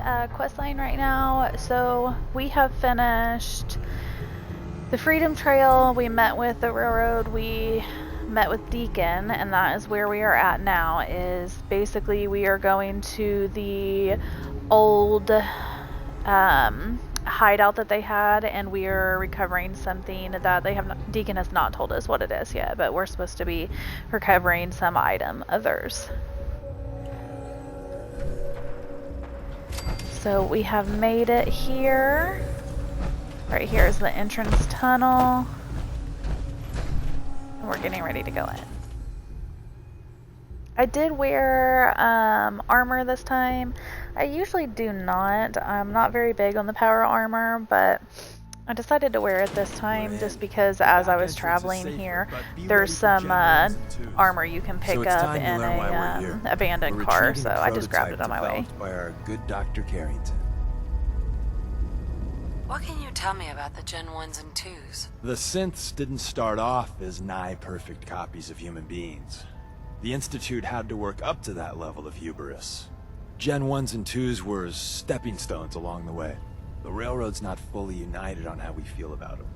Questline right now. So we have finished the Freedom Trail. We met with the railroad. We met with Deacon, and that is where we are at now. Is basically we are going to the old hideout that they had, and we are recovering something that they have not, Deacon has not told us what it is yet, but we're supposed to be recovering some item of theirs. So we have made it here. Right here is the entrance tunnel. And we're getting ready to go in. I did wear armor this time. I usually do not. I'm not very big on the power armor, but I decided to wear it this time just because as I was traveling here, there's some armor you can pick up in a abandoned car, so I just grabbed it on my way. By our good Dr. Carrington. What can you tell me about the Gen 1s and 2s? The synths didn't start off as nigh-perfect copies of human beings. The Institute had to work up to that level of hubris. Gen 1s and 2s were stepping stones along the way. The Railroad's not fully united on how we feel about them.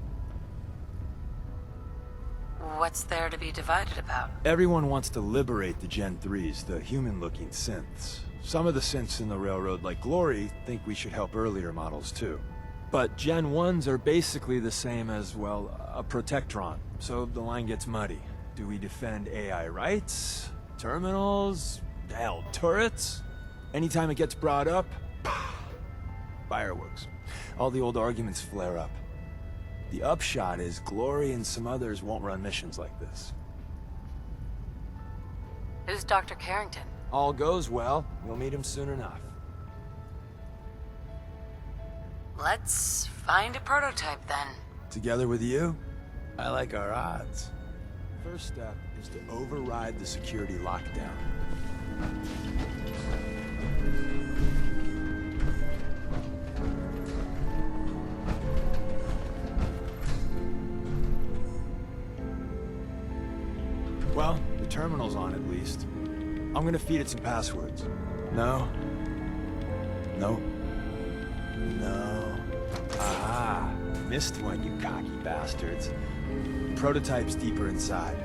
What's there to be divided about? Everyone wants to liberate the Gen 3s, the human-looking synths. Some of the synths in the Railroad, like Glory, think we should help earlier models too. But Gen 1s are basically the same as, well, a Protectron, so the line gets muddy. Do we defend AI rights? Terminals? Hell, turrets? Anytime it gets brought up, fireworks. All the old arguments flare up. The upshot is Glory and some others won't run missions like this. Who's Dr. Carrington? All goes well, you'll meet him soon enough. Let's find a prototype then. Together with you? I like our odds. First step is to override the security lockdown. Well, the terminal's on at least. I'm gonna feed it some passwords. No. No. No. Aha! Missed one, you cocky bastards. Prototype's deeper inside.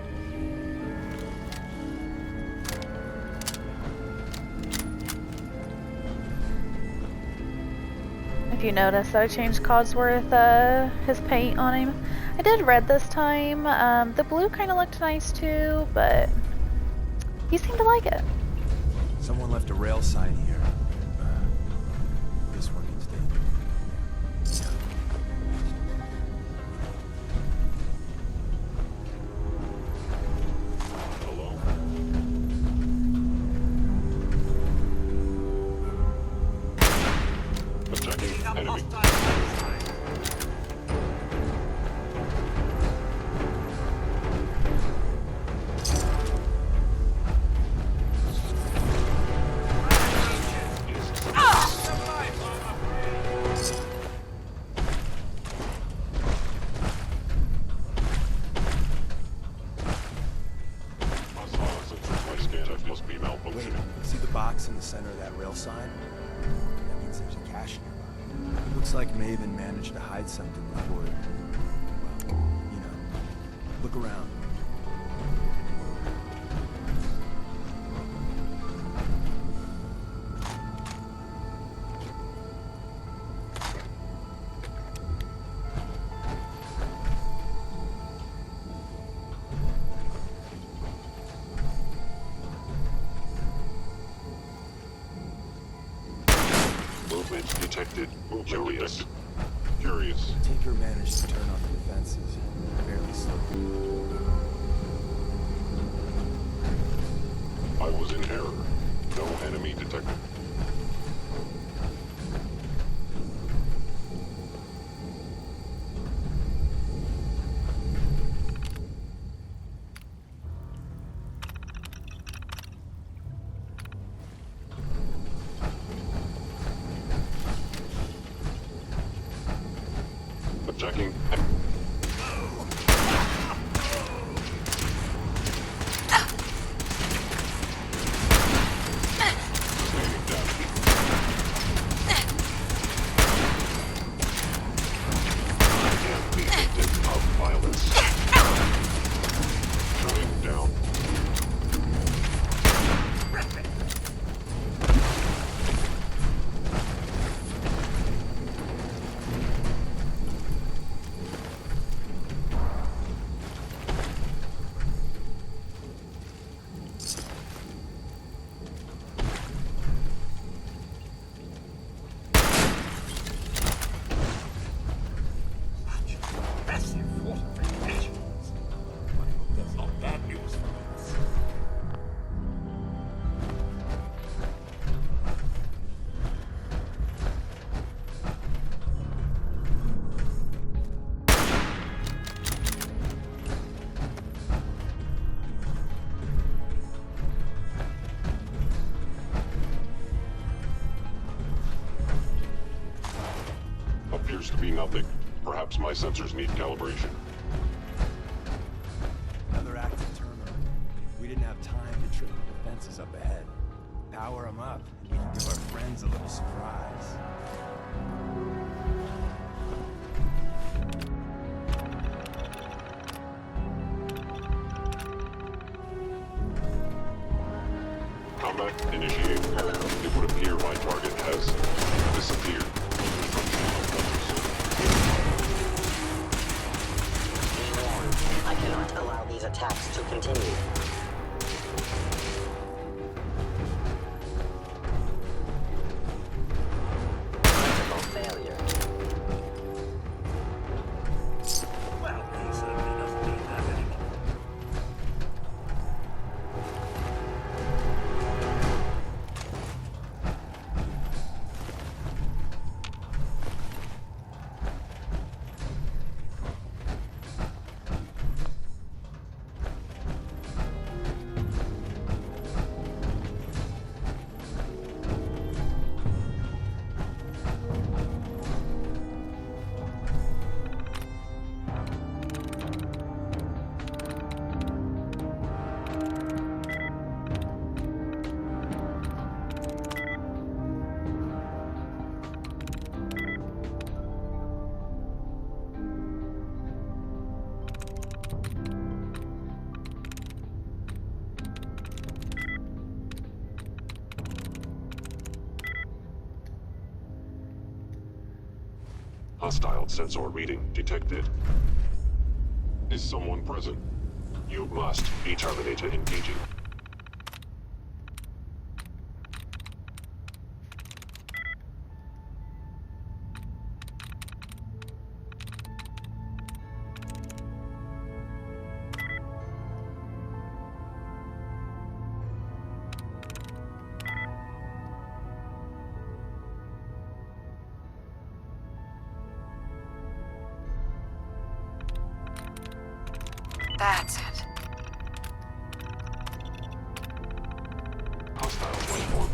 If you notice, I changed Codsworth, his paint on him. I did red this time. The blue kind of looked nice too, but he seemed to like it. Someone left a rail sign here. This one needs to... Wait, see the box in the center of that rail sign? That means there's a cache nearby. Looks like Maven managed to hide something before it. Well, you know, look around. Detected. Curious. Tinker managed to turn off the defenses. Barely slipped. I was in error. No enemy detected. Checking. nothing. Perhaps my sensors need calibration. Another active terminal. We didn't have time to trip the defenses up ahead. Power them up, and we can give our friends a little surprise. Combat initiated. Hello. It would appear my target has disappeared. Be warned, I cannot allow these attacks to continue. Critical failure. Well, he certainly doesn't need that anymore. Hostile sensor reading detected. Is someone present? You must be Terminator engaging. That's it. Hostile platform.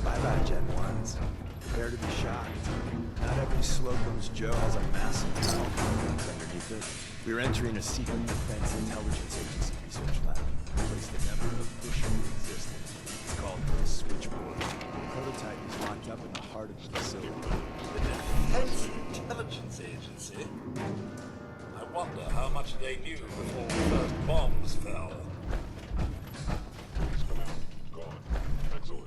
Bye-bye, Gen 1s. Prepare to be shocked. Not every Slocum's Joe has a massive power complex underneath it. We're entering a secret defense intelligence agency research lab, a place that never officially existed. It's called the Switchboard. The prototype is locked up in the heart of the facility. The Defense Intelligence Agency. I wonder how much they knew before the first bombs fell. Please come out. Gone. Excellent.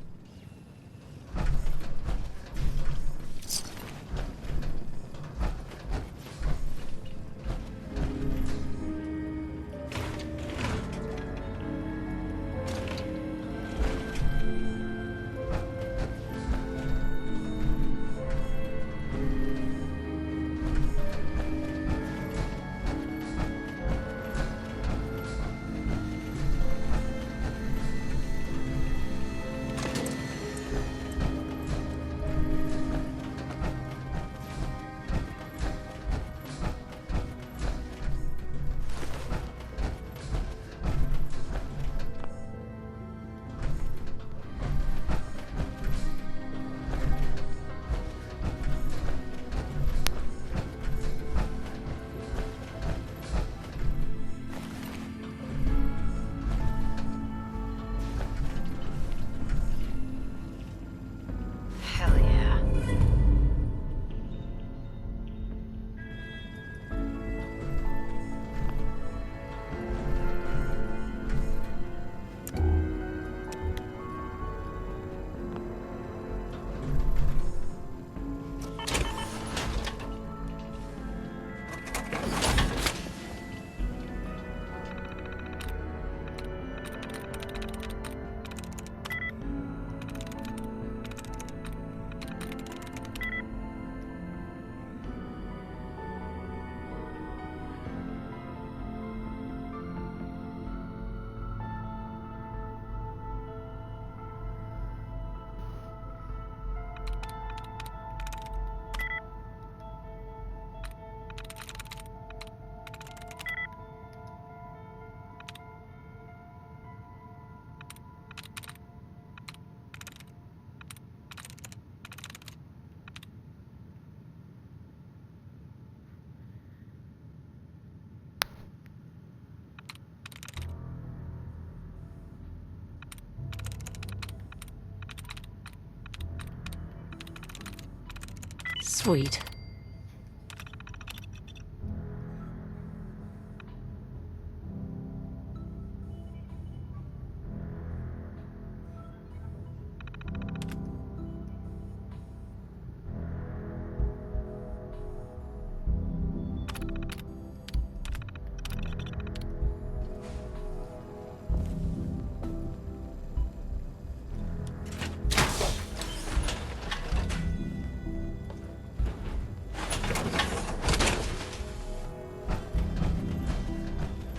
Sweet.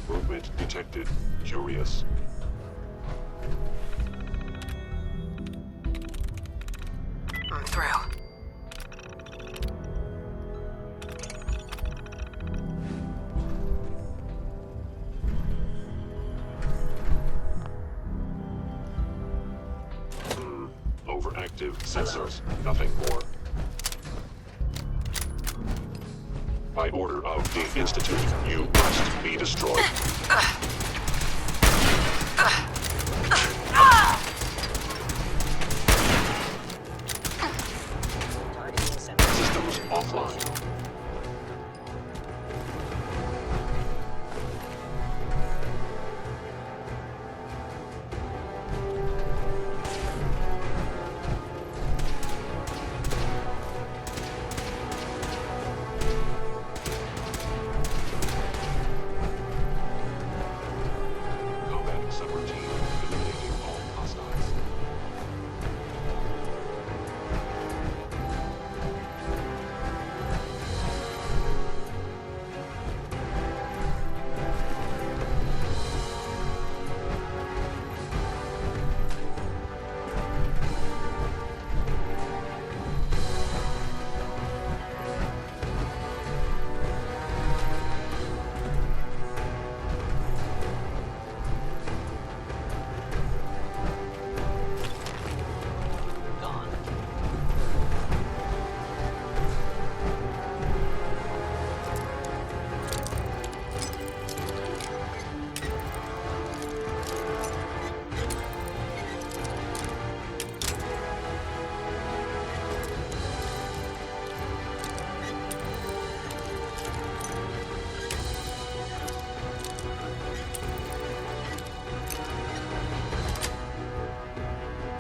Movement detected. Curious. I'm through. Overactive sensors. Nothing more. By order of the Institute, you must be destroyed. Targeting center. Systems offline. Combat subroutine. Eliminating all hostiles. Gone.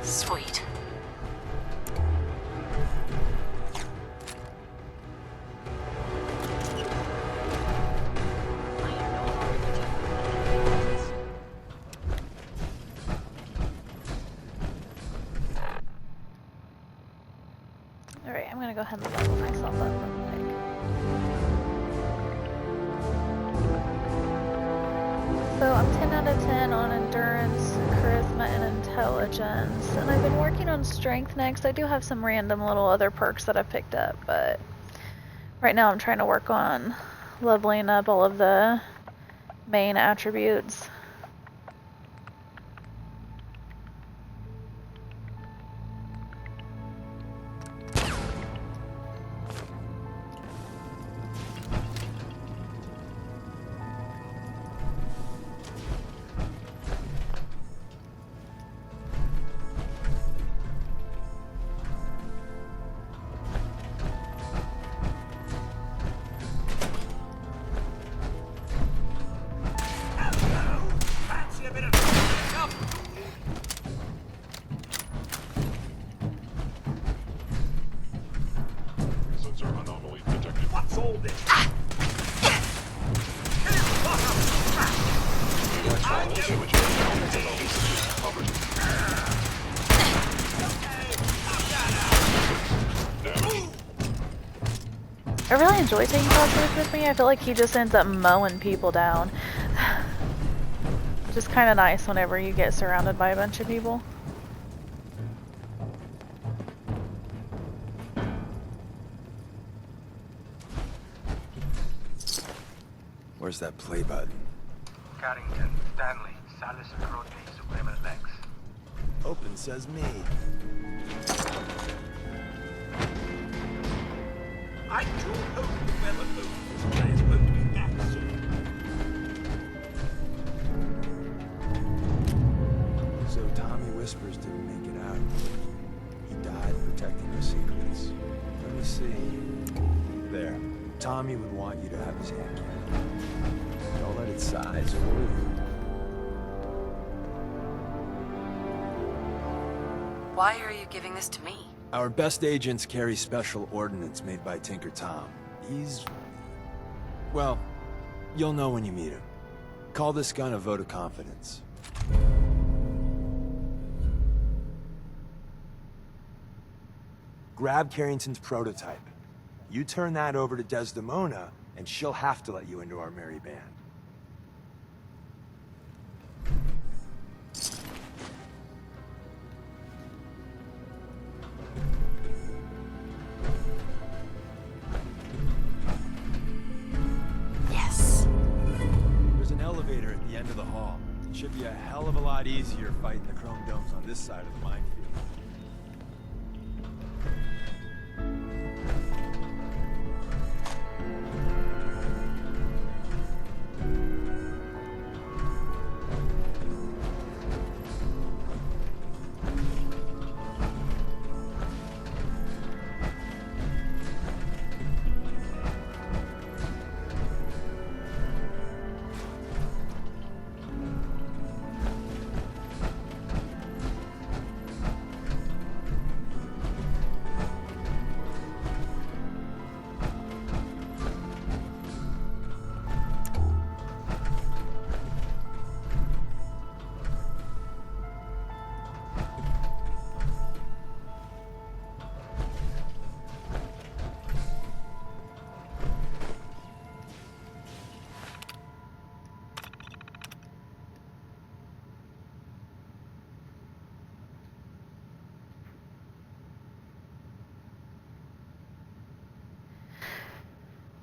Sweet. I am no longer detecting. Alright, I'm gonna go ahead and level myself up real quick. So I'm 10 out of 10 on endurance, charisma, and intelligence. And I've been working on strength next. I do have some random little other perks that I've picked up, but right now I'm trying to work on leveling up all of the main attributes. Fancy a bit of help? Sensor anomaly detected. What's all this? I really enjoy taking Cosmos with me. I feel like he just ends up mowing people down. Just kind of nice whenever you get surrounded by a bunch of people. Where's that play button? Carrington, Stanley, Salis Crote, Suprema Lex. Open says me. I do hope whoever owns this place won't be back soon. So Tommy Whispers didn't make it out. He died protecting your secrets. Let me see. see. There. Tommy would want you to have his hand candy. Don't let it size for you. Why are you giving this to me? Our best agents carry special ordnance made by Tinker Tom. He's... well, you'll know when you meet him. Call this gun a vote of confidence. Grab Carrington's prototype. You turn that over to Desdemona, and she'll have to let you into our merry band. Yes. There's an elevator at the end of the hall. It should be a hell of a lot easier fighting the chrome domes on this side of the minefield.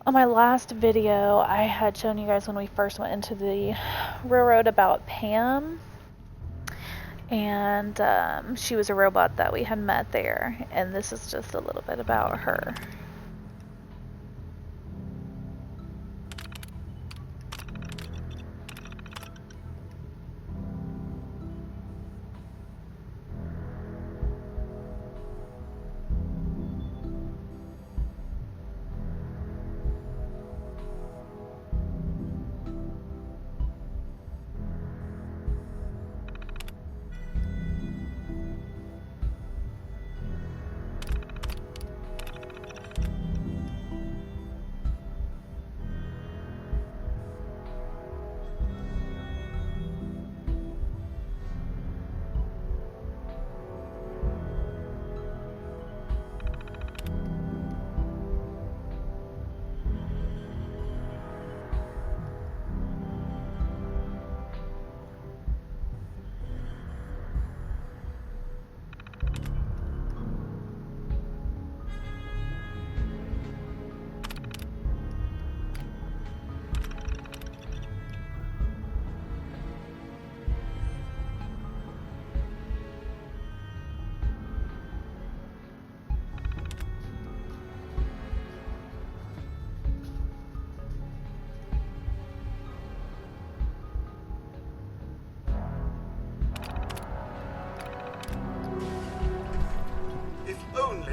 On my last video, I had shown you guys when we first went into the railroad about Pam, and she was a robot that we had met there, and this is just a little bit about her.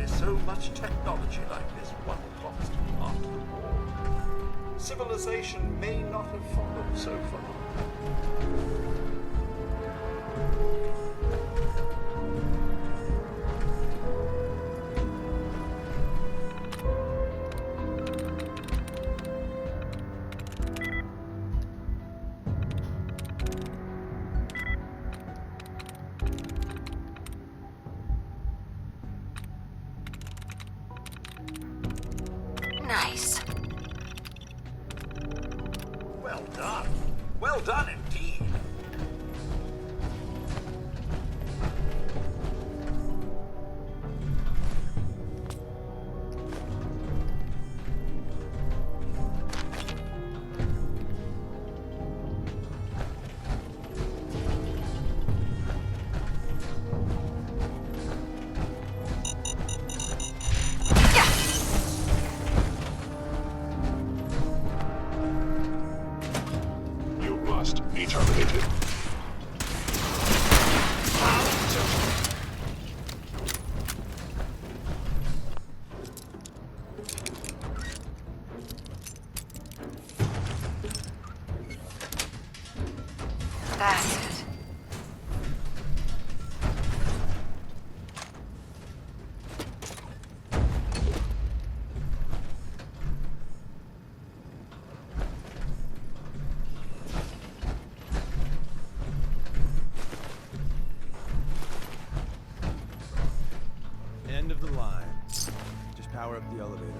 So much technology like this one cost after the war. Civilization may not have followed so far. Nice. Well done. Well done indeed. Be terminated. That's it. End of the line. Just power up the elevator.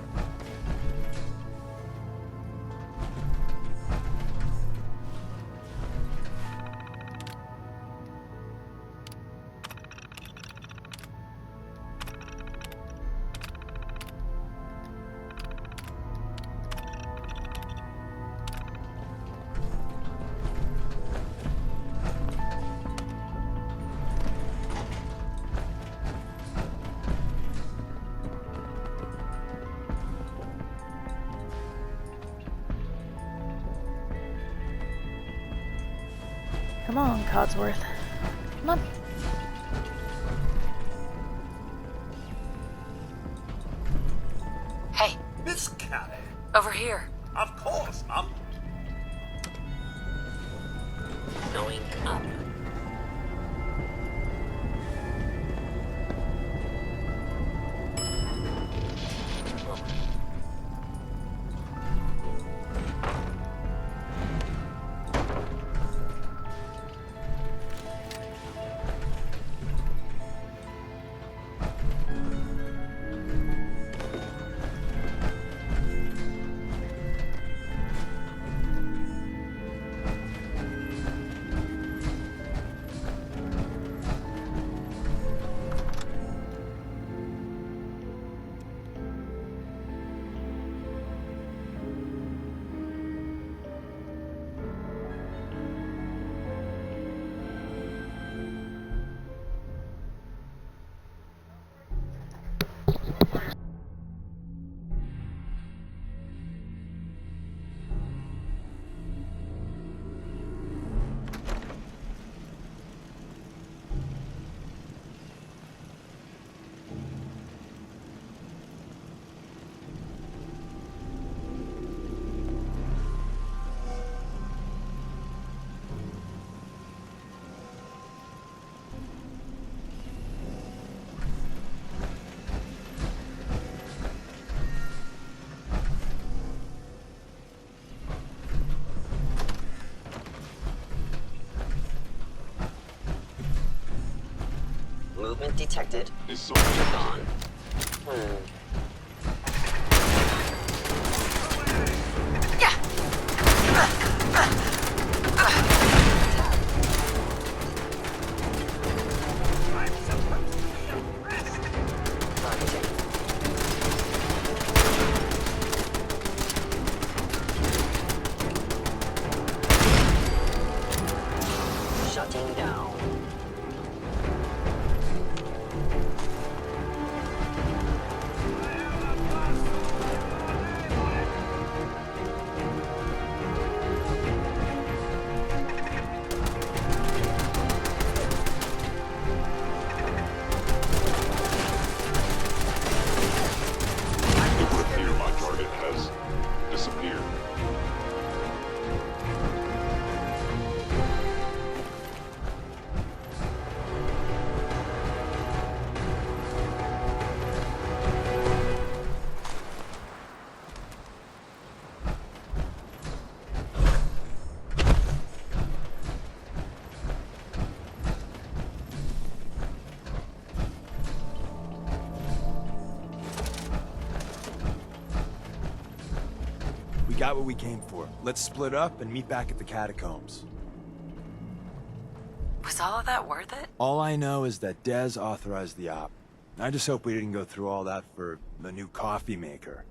Come on, Codsworth. Come on. Hey, Miss Callie. over here. Of course, Mum. Going up. Movement detected. Is something Gone. Targeting. Shutting down. It would appear my target has disappeared. We got what we came for. Let's split up and meet back at the catacombs. Was all of that worth it? All I know is that Dez authorized the op. I just hope we didn't go through all that for the new coffee maker.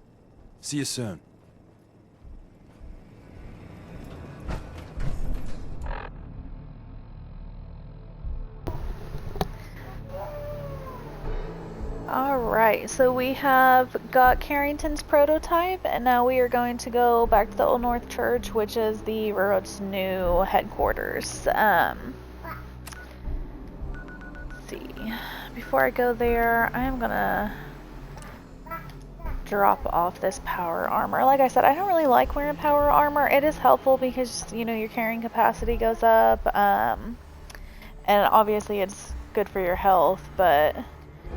See you soon. Alright, so we have got Carrington's prototype, and now we are going to go back to the Old North Church, which is the Railroad's new headquarters. Let's see. Before I go there, I am gonna drop off this power armor. Like I said, I don't really like wearing power armor. It is helpful because, you know, your carrying capacity goes up, and obviously it's good for your health, but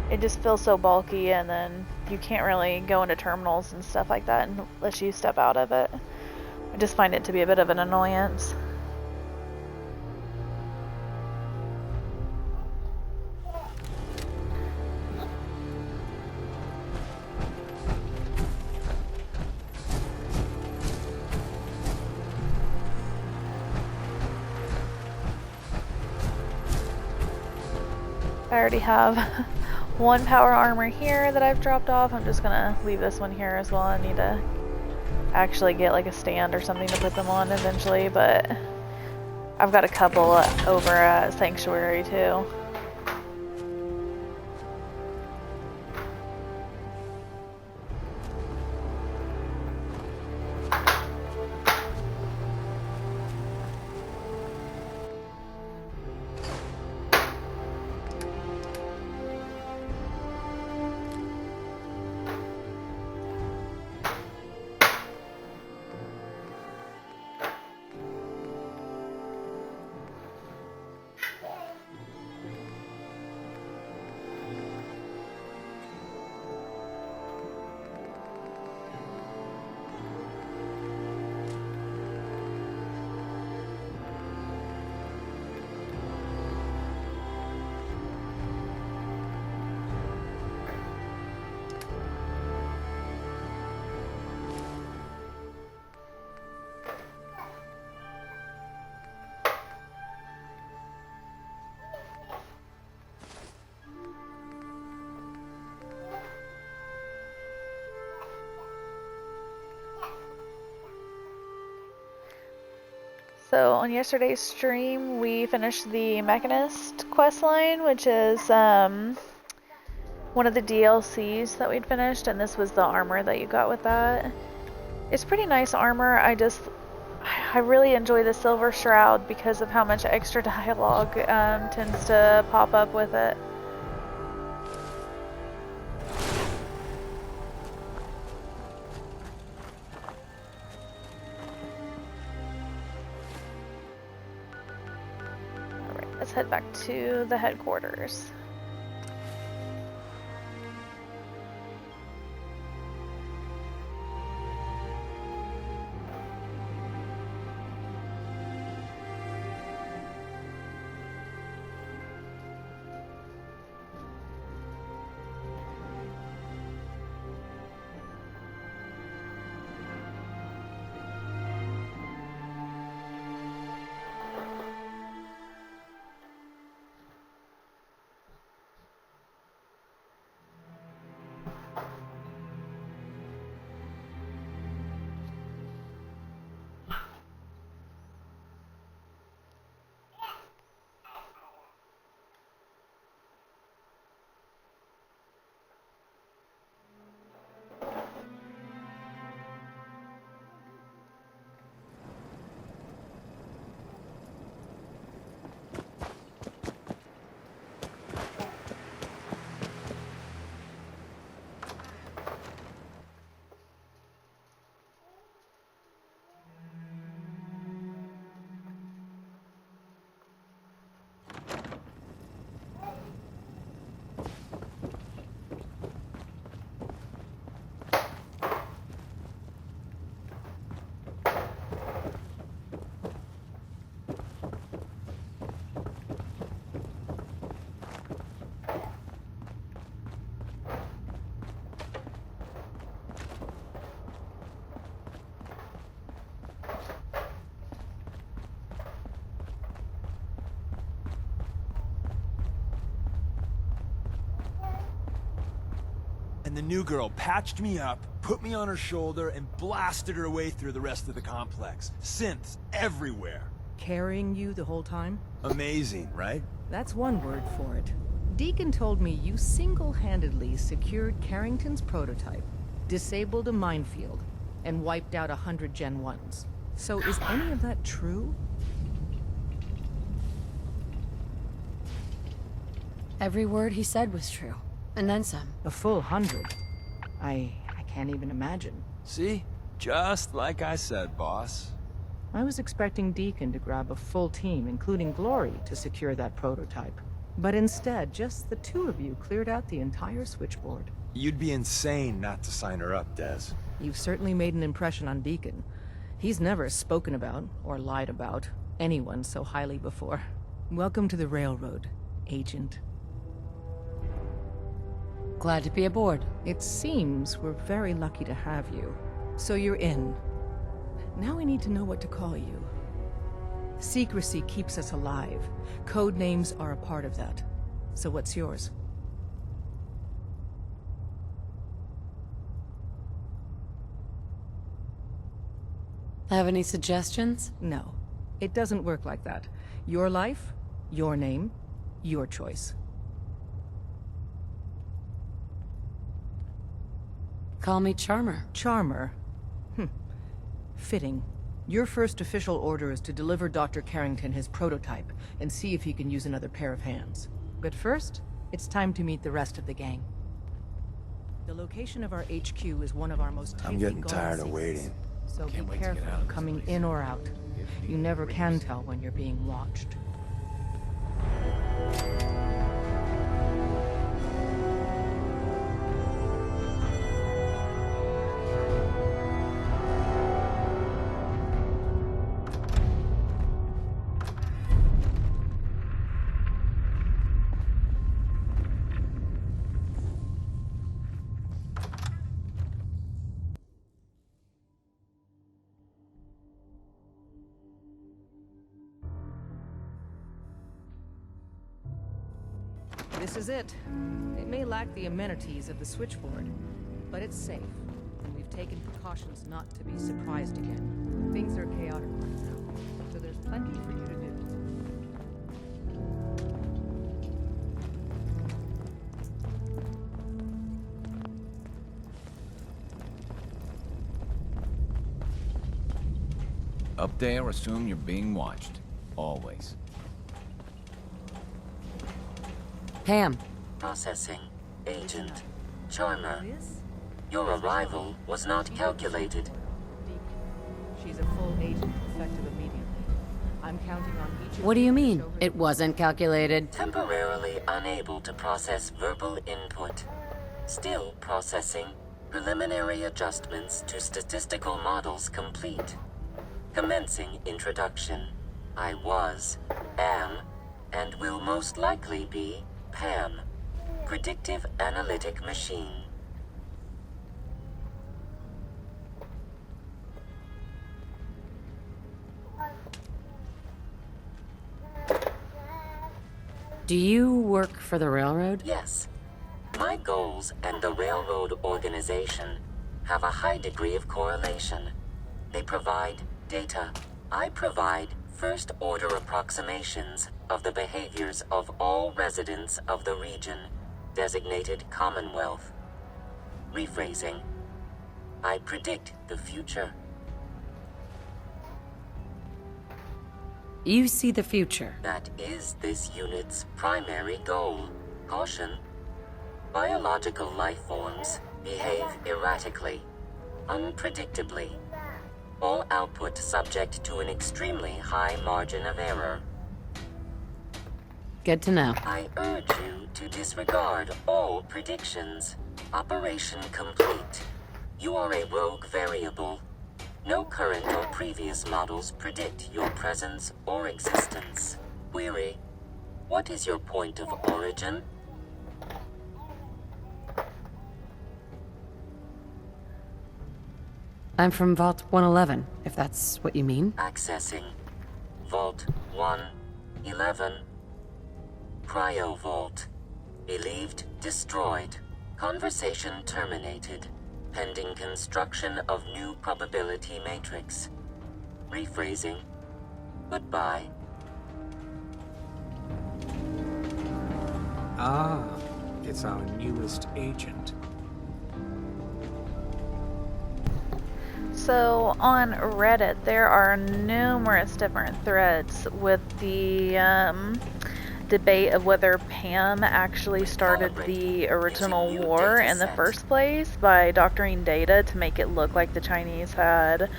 it just feels so bulky, and then you can't really go into terminals and stuff like that unless you step out of it. I just find it to be a bit of an annoyance. I already have one power armor here that I've dropped off. I'm just gonna leave this one here as well. I need to actually get like a stand or something to put them on eventually, but I've got a couple over at Sanctuary too. So on yesterday's stream, we finished the Mechanist questline, which is one of the DLCs that we'd finished, and this was the armor that you got with that. It's pretty nice armor. I really enjoy the Silver Shroud because of how much extra dialogue tends to pop up with it. Let's head back to the headquarters. And the new girl patched me up, put me on her shoulder, and blasted her way through the rest of the complex. Synths everywhere. Carrying you the whole time? Amazing, right? That's one word for it. Deacon told me you single-handedly secured Carrington's prototype, disabled a minefield, and wiped out 100 Gen 1s. So is any of that true? Every word he said was true. And then some. A full 100. I can't even imagine. See? Just like I said, boss. I was expecting Deacon to grab a full team, including Glory, to secure that prototype. But instead, just the two of you cleared out the entire switchboard. You'd be insane not to sign her up, Des. You've certainly made an impression on Deacon. He's never spoken about, or lied about, anyone so highly before. Welcome to the Railroad, Agent. Glad to be aboard. It seems we're very lucky to have you. So you're in. Now we need to know what to call you. Secrecy keeps us alive. Code names are a part of that. So what's yours? Have any suggestions? No. It doesn't work like that. Your life, your name, your choice. Call me Charmer. Charmer. Fitting. Your first official order is to deliver Dr. Carrington his prototype and see if he can use another pair of hands. But first, it's time to meet the rest of the gang. The location of our HQ is one of our most tightly I'm getting guarded tired of secrets. waiting. So be careful coming in or out. You never can tell when you're being watched. This is it. It may lack the amenities of the switchboard, but it's safe, and we've taken precautions not to be surprised again. Things are chaotic right now, so there's plenty for you to do. Up there, assume you're being watched. Always. Pam. Processing. Agent. Charmer. Your arrival was not calculated. She's a full agent, effective immediately. I'm counting on each of What do you to mean? show her- It wasn't calculated. Temporarily unable to process verbal input. Still processing. Preliminary adjustments to statistical models complete. Commencing introduction. I was, am, and will most likely be Pam. Predictive analytic machine. Do you work for the railroad? Yes. My goals and the railroad organization have a high degree of correlation. They provide data. I provide first-order approximations of the behaviors of all residents of the region, designated Commonwealth. Rephrasing. I predict the future. You see the future. That is this unit's primary goal. Caution. Biological life forms behave erratically, unpredictably. All output subject to an extremely high margin of error. Good to know. I urge you to disregard all predictions. Operation complete. You are a rogue variable. No current or previous models predict your presence or existence. Query. What is your point of origin? I'm from Vault 111, if that's what you mean. Accessing. Vault 111. Cryo Vault. Believed destroyed. Conversation terminated. Pending construction of new probability matrix. Rephrasing. Goodbye. Ah, it's our newest agent. So on Reddit, there are numerous different threads with the debate of whether Pam actually started the original war in the first place by doctoring data to make it look like the Chinese had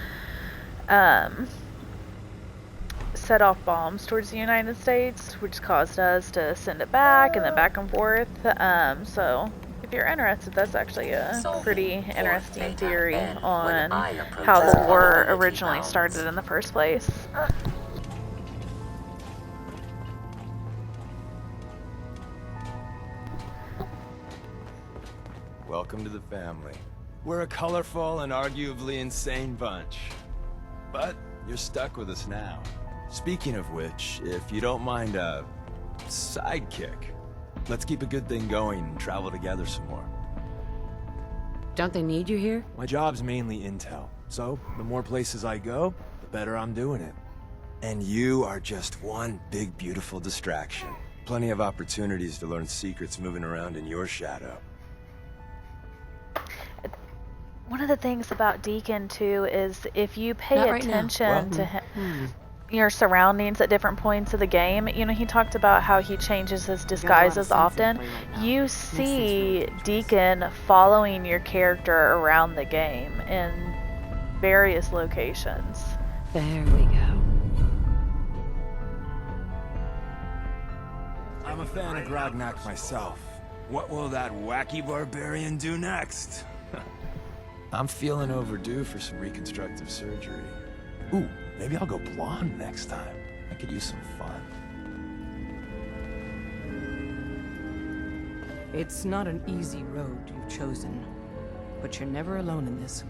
set off bombs towards the United States, which caused us to send it back and then back and forth. So if you're interested, that's actually a pretty interesting theory on how the war originally started in the first place. Welcome to the family. We're a colorful and arguably insane bunch. But you're stuck with us now. Speaking of which, if you don't mind a sidekick, let's keep a good thing going and travel together some more. Don't they need you here? My job's mainly intel, so the more places I go, the better I'm doing it. And you are just one big, beautiful distraction. Plenty of opportunities to learn secrets moving around in your shadow. One of the things about Deacon, too, is if you pay attention to your surroundings at different points of the game, you know, he talked about how he changes his disguises often. You see Deacon following your character around the game in various locations. There we go. I'm a fan of Grognak myself. What will that wacky barbarian do next? I'm feeling overdue for some reconstructive surgery. Ooh, maybe I'll go blonde next time. I could use some fun. It's not an easy road you've chosen, but you're never alone in this.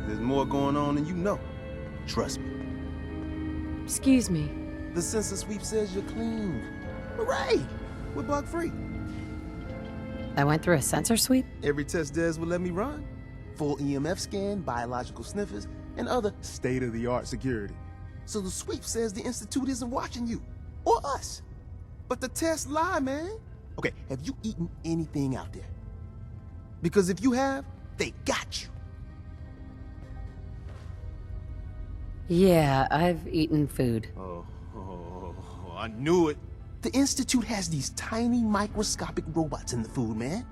There's more going on than you know. Trust me. Excuse me. The census sweep says you're clean. Hooray! We're bug free. I went through a sensor sweep? Every test Des would let me run. Full EMF scan, biological sniffers, and other state-of-the-art security. So the sweep says the Institute isn't watching you. Or us. But the tests lie, man. Okay, have you eaten anything out there? Because if you have, they got you. Yeah, I've eaten food. Oh, I knew it. The Institute has these tiny microscopic robots in the food, man.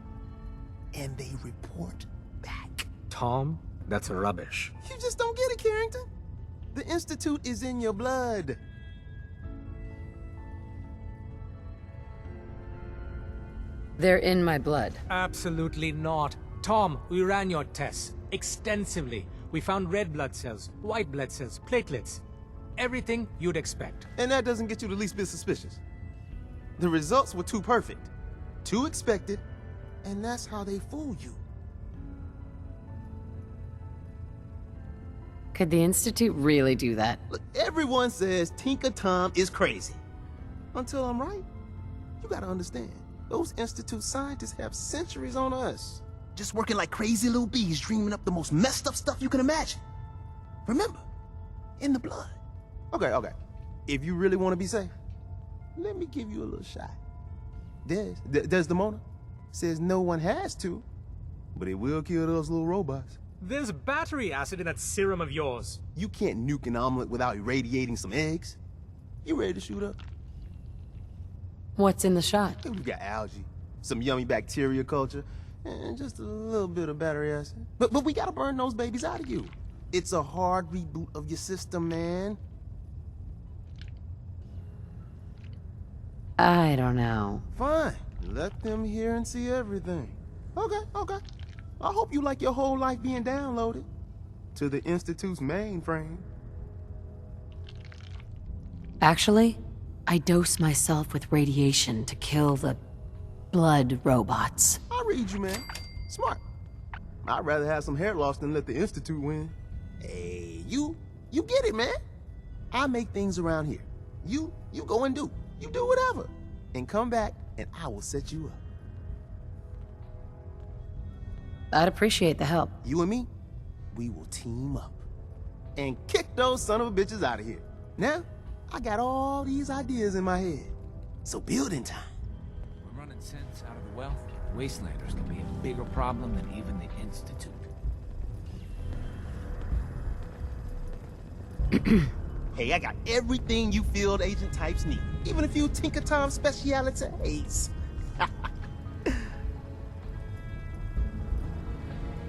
And they report back. Tom, that's rubbish. You just don't get it, Carrington. The Institute is in your blood. They're in my blood. Absolutely not. Tom, we ran your tests extensively. We found red blood cells, white blood cells, platelets. Everything you'd expect. And that doesn't get you the least bit suspicious. The results were too perfect, too expected, and that's how they fool you. Could the Institute really do that? Look, everyone says Tinker Tom is crazy. Until I'm right. You gotta understand, those Institute scientists have centuries on us. Just working like crazy little bees, dreaming up the most messed up stuff you can imagine. Remember, in the blood. Okay. If you really want to be safe, let me give you a little shot. Desdemona says no one has to, but it will kill those little robots. There's battery acid in that serum of yours. You can't nuke an omelet without irradiating some eggs. You ready to shoot up? What's in the shot? We got algae, some yummy bacteria culture, and just a little bit of battery acid. But we gotta burn those babies out of you. It's a hard reboot of your system, man. I don't know. Fine. Let them hear and see everything. Okay. I hope you like your whole life being downloaded to the Institute's mainframe. Actually, I dose myself with radiation to kill the blood robots. I read you, man. Smart. I'd rather have some hair loss than let the Institute win. Hey, you get it, man. I make things around here. You go and do. You do whatever. And come back, and I will set you up. I'd appreciate the help. You and me, we will team up. And kick those son of a bitches out of here. Now, I got all these ideas in my head. So building time. running synths out of the well, Wastelanders can be a bigger problem than even the Institute. Hey, I got everything you field agent types need. Even a few Tinker Tom specialities.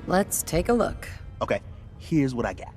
Let's take a look. Okay, here's what I got.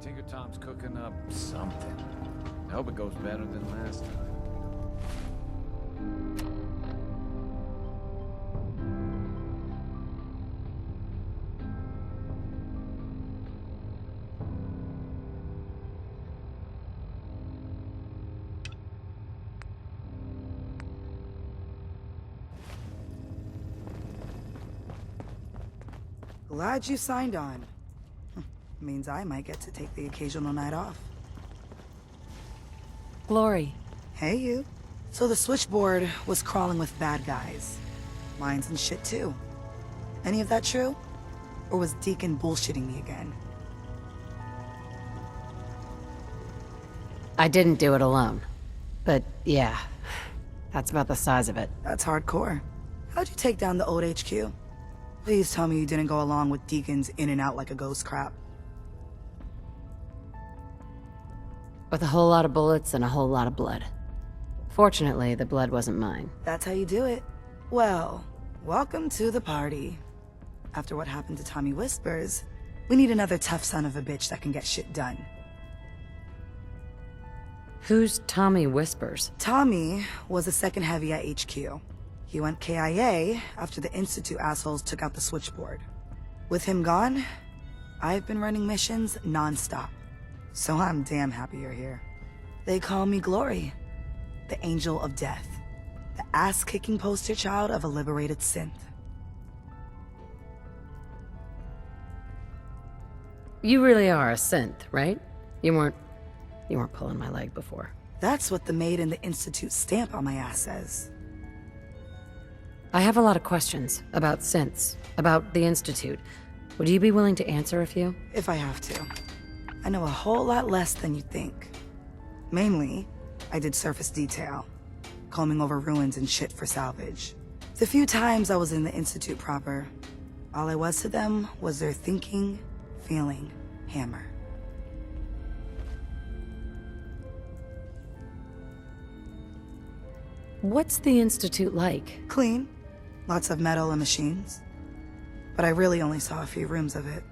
Tinker Tom's cooking up something. I hope it goes better than last time. Glad you signed on. Means I might get to take the occasional night off. Glory. Hey, you. So the switchboard was crawling with bad guys. Mines and shit, too. Any of that true? Or was Deacon bullshitting me again? I didn't do it alone. But yeah, that's about the size of it. That's hardcore. How'd you take down the old HQ? Please tell me you didn't go along with Deacon's in and out like a ghost crap. With a whole lot of bullets and a whole lot of blood. Fortunately, the blood wasn't mine. That's how you do it. Well, welcome to the party. After what happened to Tommy Whispers, we need another tough son of a bitch that can get shit done. Who's Tommy Whispers? Tommy was a second heavy at HQ. He went KIA after the Institute assholes took out the switchboard. With him gone, I've been running missions non-stop. So I'm damn happy you're here. They call me Glory, the Angel of Death, the ass-kicking poster child of a liberated synth. You really are a synth, right? You weren't pulling my leg before. That's what the Made in the Institute stamp on my ass says. I have a lot of questions about synths, about the Institute. Would you be willing to answer a few? If I have to. I know a whole lot less than you think. Mainly, I did surface detail, combing over ruins and shit for salvage. The few times I was in the Institute proper, all I was to them was their thinking, feeling hammer. What's the Institute like? Clean. Lots of metal and machines. But I really only saw a few rooms of it.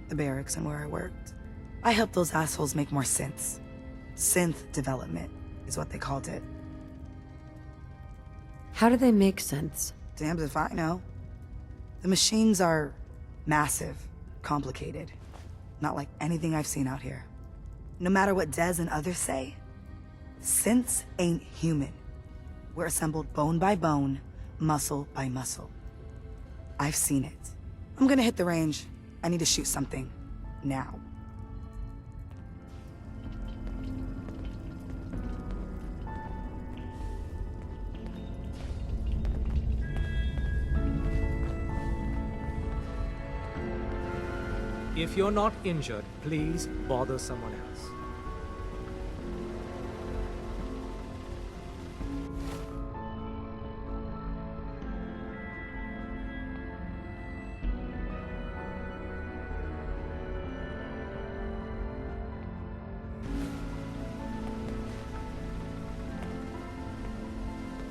The barracks and where I worked. I helped those assholes make more synths. Synth development is what they called it. How do they make synths? Damned if I know. The machines are massive, complicated. Not like anything I've seen out here. No matter what Dez and others say, synths ain't human. We're assembled bone by bone, muscle by muscle. I've seen it. I'm gonna hit the range. I need to shoot something. Now. If you're not injured, please bother someone else.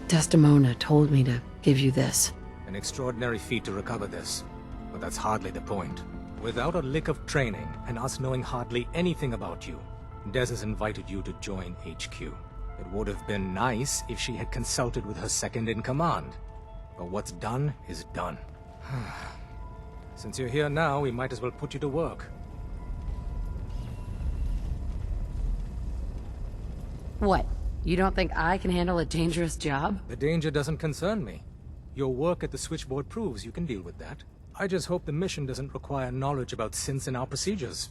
Desdemona told me to give you this. An extraordinary feat to recover this, but that's hardly the point. Without a lick of training, and us knowing hardly anything about you, Des has invited you to join HQ. It would have been nice if she had consulted with her second-in-command, but what's done is done. Since you're here now, we might as well put you to work. What? You don't think I can handle a dangerous job? The danger doesn't concern me. Your work at the switchboard proves you can deal with that. I just hope the mission doesn't require knowledge about synths and our procedures.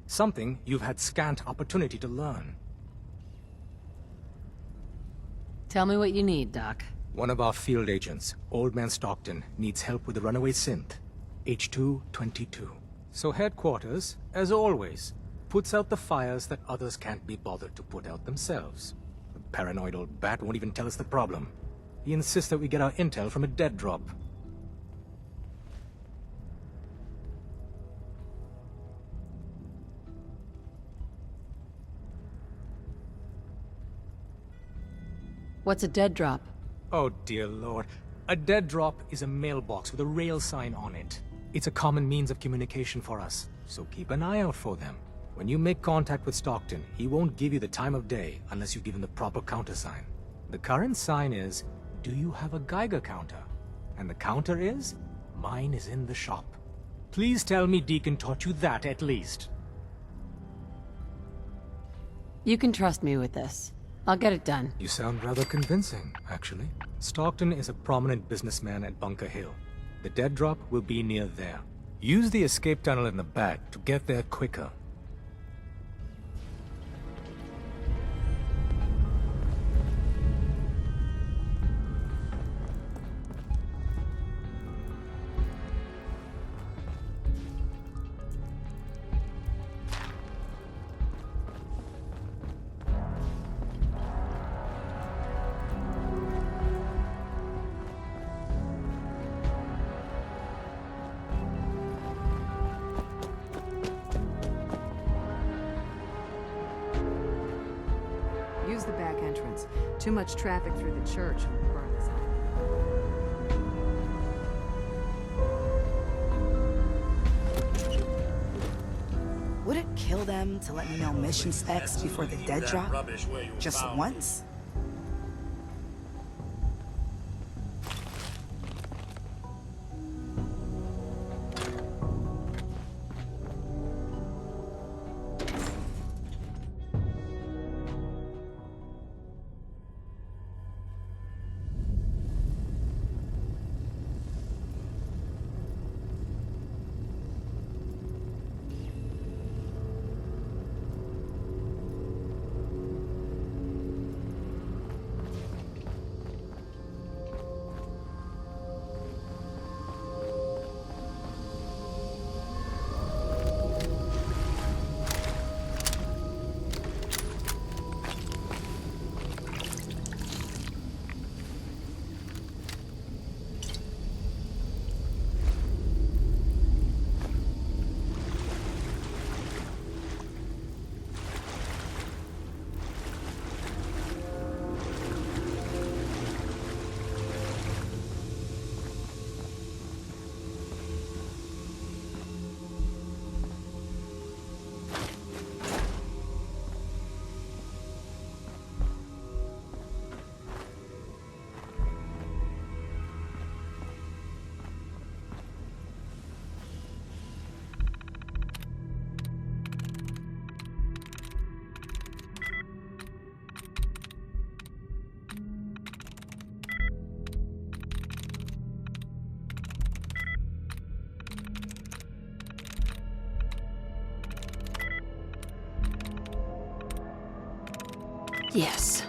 Something you've had scant opportunity to learn. Tell me what you need, Doc. One of our field agents, Old Man Stockton, needs help with the runaway synth, H222. So headquarters, as always, puts out the fires that others can't be bothered to put out themselves. The paranoid old bat won't even tell us the problem. He insists that we get our intel from a dead drop. What's a dead drop? Oh dear lord. A dead drop is a mailbox with a rail sign on it. It's a common means of communication for us, so keep an eye out for them. When you make contact with Stockton, he won't give you the time of day unless you give him the proper countersign. The current sign is, do you have a Geiger counter? And the counter is, mine is in the shop. Please tell me Deacon taught you that at least. You can trust me with this. I'll get it done. You sound rather convincing, actually. Stockton is a prominent businessman at Bunker Hill. The dead drop will be near there. Use the escape tunnel in the back to get there quicker. Use the back entrance. Too much traffic through the church will burn us out. Would it kill them to let me know mission specs before the dead drop? Just once? Yes.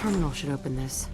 terminal should open this.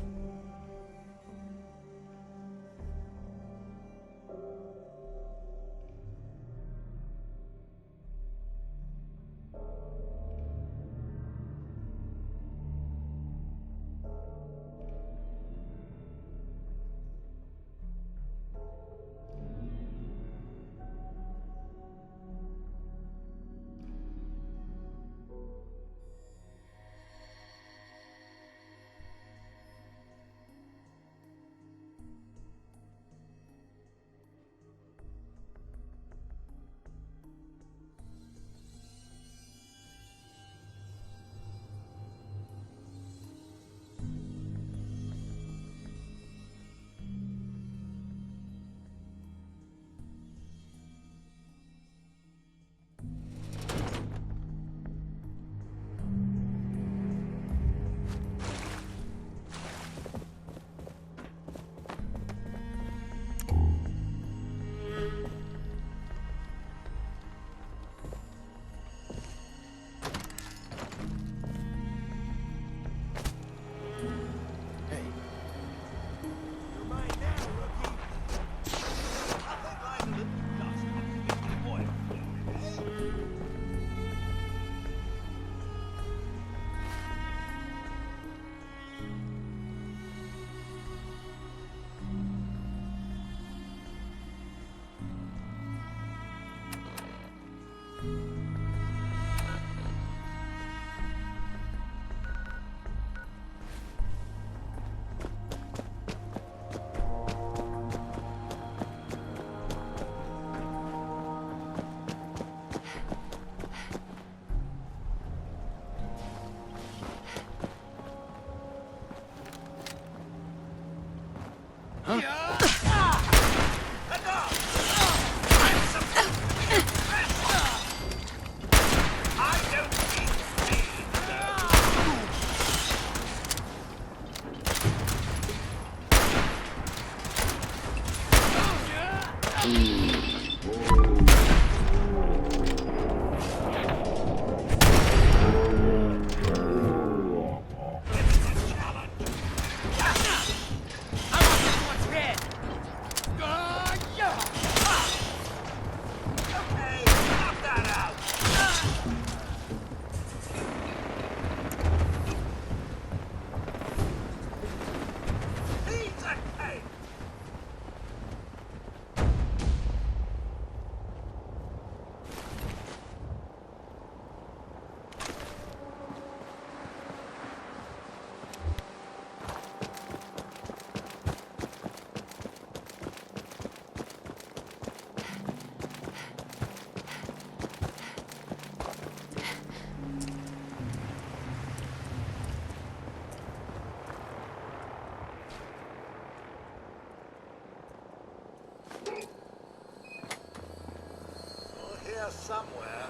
Somewhere.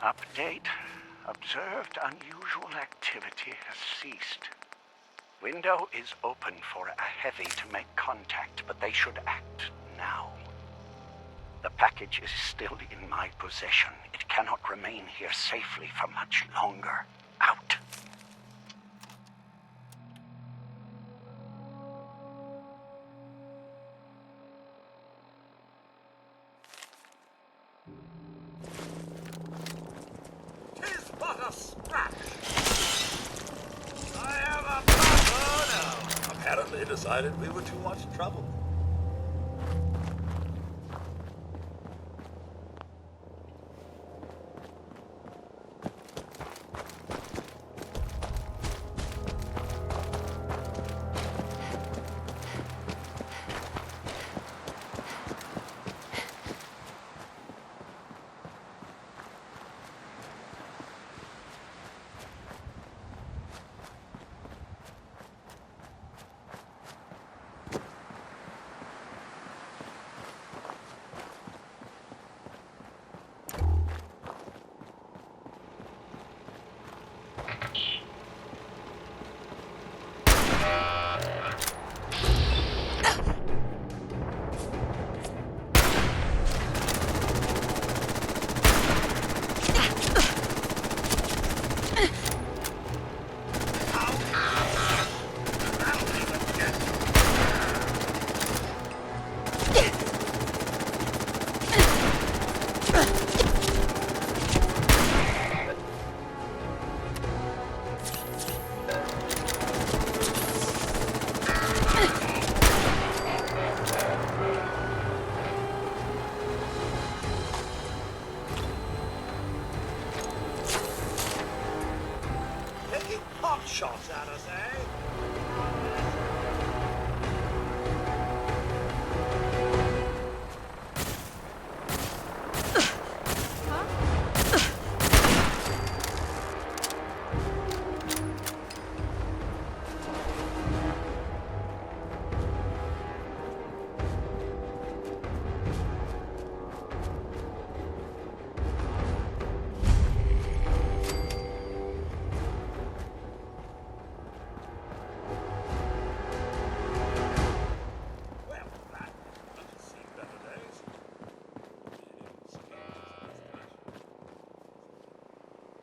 Update. Observed unusual activity has ceased. Window is open for a heavy to make contact, but they should act now. The package is still in my possession. It cannot remain here safely for much longer. Out. Tis but a scratch. I have a oh no. Apparently decided we were too much trouble.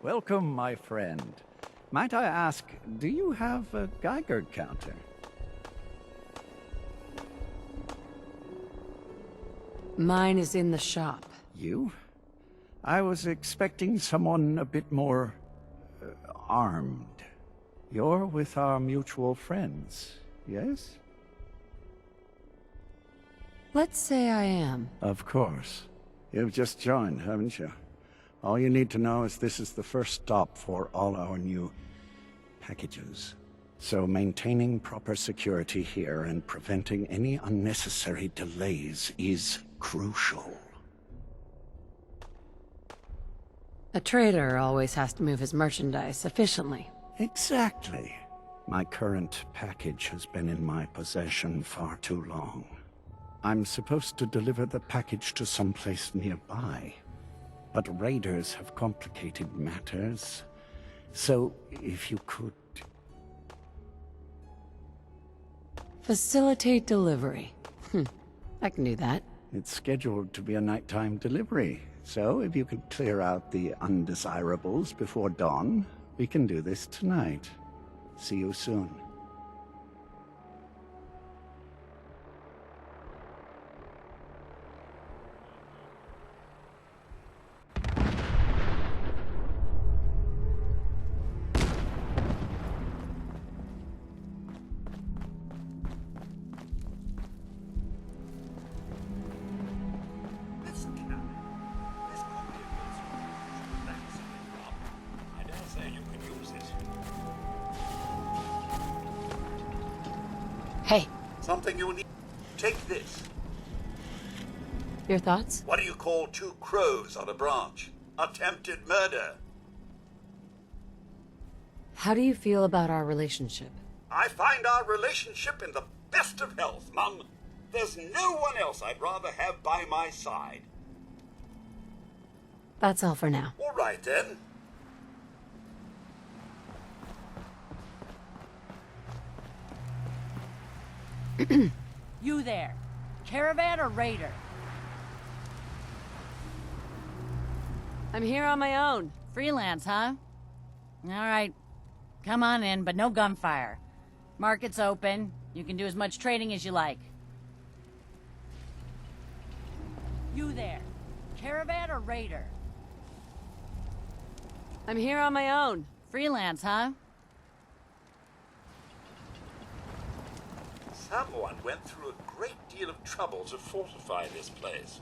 Welcome, my friend. Might I ask, do you have a Geiger counter? Mine is in the shop. You? I was expecting someone a bit more... armed. You're with our mutual friends, yes? Let's say I am. Of course. You've just joined, haven't you? All you need to know is this is the first stop for all our new packages. So maintaining proper security here and preventing any unnecessary delays is crucial. A trader always has to move his merchandise efficiently. Exactly. My current package has been in my possession far too long. I'm supposed to deliver the package to someplace nearby. But raiders have complicated matters. So, if you could... Facilitate delivery. I can do that. It's scheduled to be a nighttime delivery. So, if you could clear out the undesirables before dawn, we can do this tonight. See you soon. I dare say you could use it. Hey, Something you need. Take this. your thoughts? What do you call two crows on a branch? Attempted murder. How do you feel about our relationship? I find our relationship in the best of health, Mum. There's no one else I'd rather have by my side. That's all for now. All right, then. You there. Caravan or raider? I'm here on my own. Freelance, huh? All right. Come on in, but no gunfire. Market's open. You can do as much trading as you like. You there. Caravan or raider? I'm here on my own. Freelance, huh? Someone went through a great deal of trouble to fortify this place.